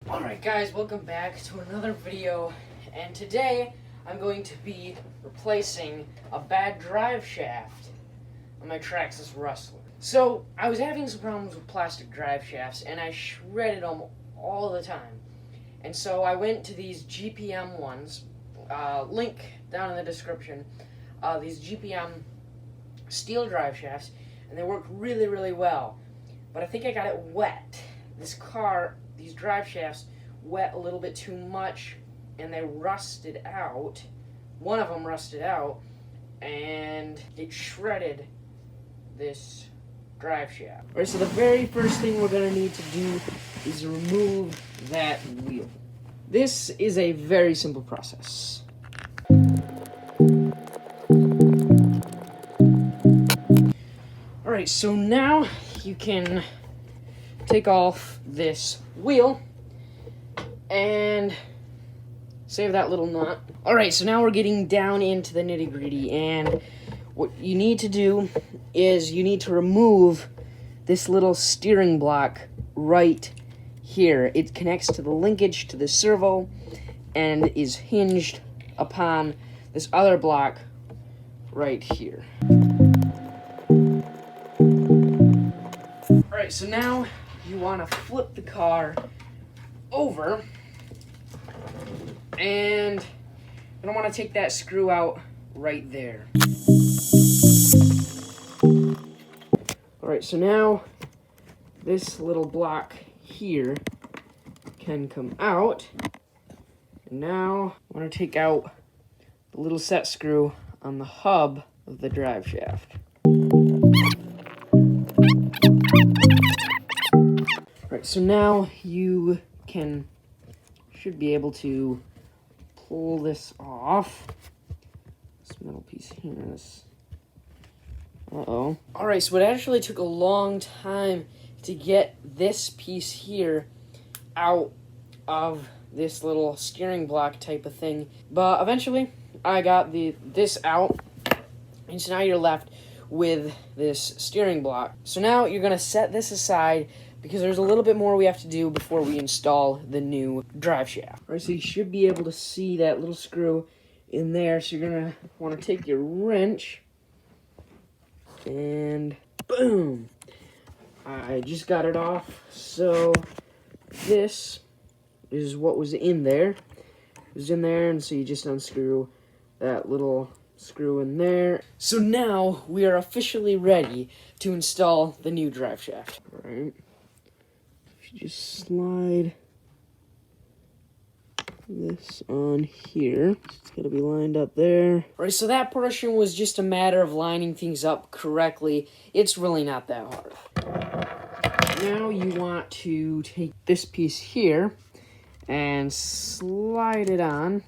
Alright guys, welcome back to another video, and today I'm going to be replacing a bad drive shaft on my Traxxas Rustler. So, I was having some problems with plastic drive shafts, and I shredded them all the time. And so I went to these GPM ones, link down in the description, these GPM steel drive shafts, and they work really, really well. But I think I got it wet. These drive shafts wet a little bit too much, and they rusted out. One of them rusted out, and it shredded this drive shaft. Alright, so the very first thing we're going to need to do is remove that wheel. This is a very simple process. Alright, so now you can take off this wheel and save that little nut. Alright, so now we're getting down into the nitty-gritty, and what you need to do is you need to remove this little steering block right here. It connects to the linkage to the servo and is hinged upon this other block right here. Alright, so now you want to flip the car over, and you're going to want to take that screw out right there. Alright, so now this little block here can come out, and now I want to take out the little set screw on the hub of the drive shaft. Alright, so now you should be able to pull this off. This metal piece here is... Uh-oh. Alright, so it actually took a long time to get this piece here out of this little steering block type of thing. But eventually, I got this out, and so now you're left with this steering block. So now you're going to set this aside, because there's a little bit more we have to do before we install the new drive shaft. Alright, so you should be able to see that little screw in there. So you're going to want to take your wrench, and boom! I just got it off. So this is what was in there. It was in there, and so you just unscrew that little screw in there. So now we are officially ready to install the new drive shaft. Alright. Just slide this on here. It's going to be lined up there. Alright, so that portion was just a matter of lining things up correctly. It's really not that hard. Now you want to take this piece here and slide it on.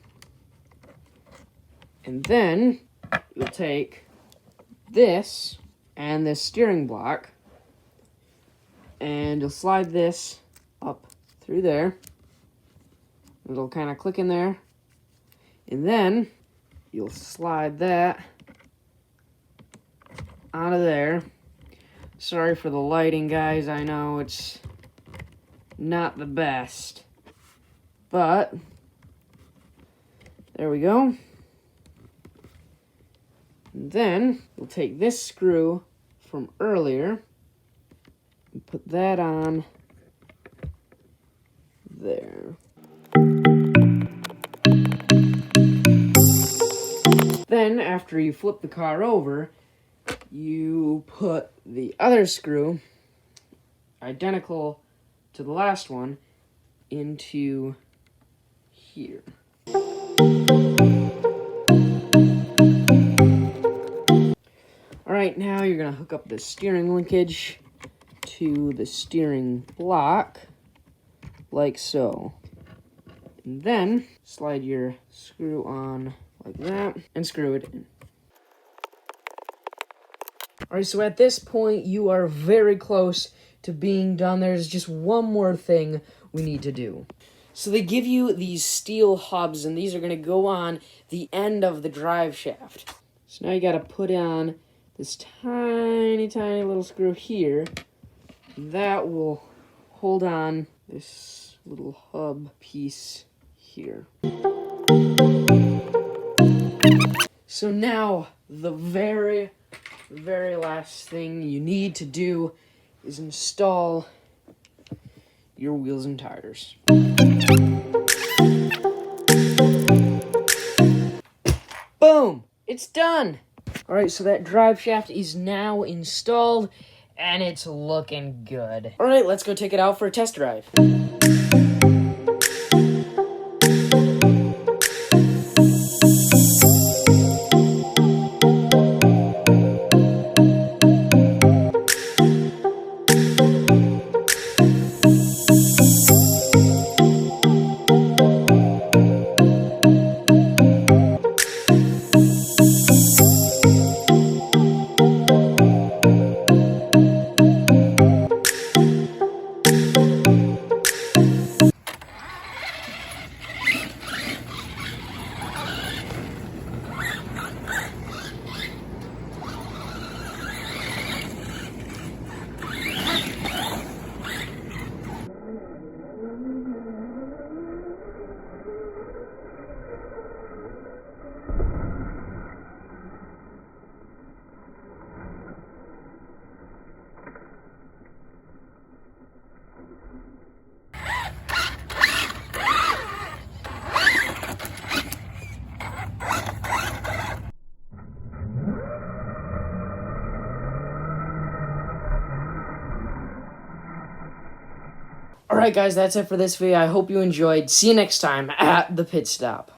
And then you'll take this and this steering block, and you'll slide this up through there. It'll kind of click in there. And then you'll slide that out of there. Sorry for the lighting, guys. I know it's not the best. But there we go. And then we'll take this screw from earlier and put that on there. Then, after you flip the car over, you put the other screw, identical to the last one, into here. Alright, now you're going to hook up the steering linkage to the steering block, like so. And then, slide your screw on like that, and screw it in. Alright, so at this point, you are very close to being done. There's just one more thing we need to do. So they give you these steel hubs, and these are going to go on the end of the drive shaft. So now you got to put on this tiny, tiny little screw here. That will hold on this little hub piece here. So now, the very last thing you need to do is install your wheels and tires. Boom! It's done! Alright, so that drive shaft is now installed, and it's looking good. Alright, let's go take it out for a test drive. Alright guys, that's it for this video. I hope you enjoyed. See you next time at the pit stop.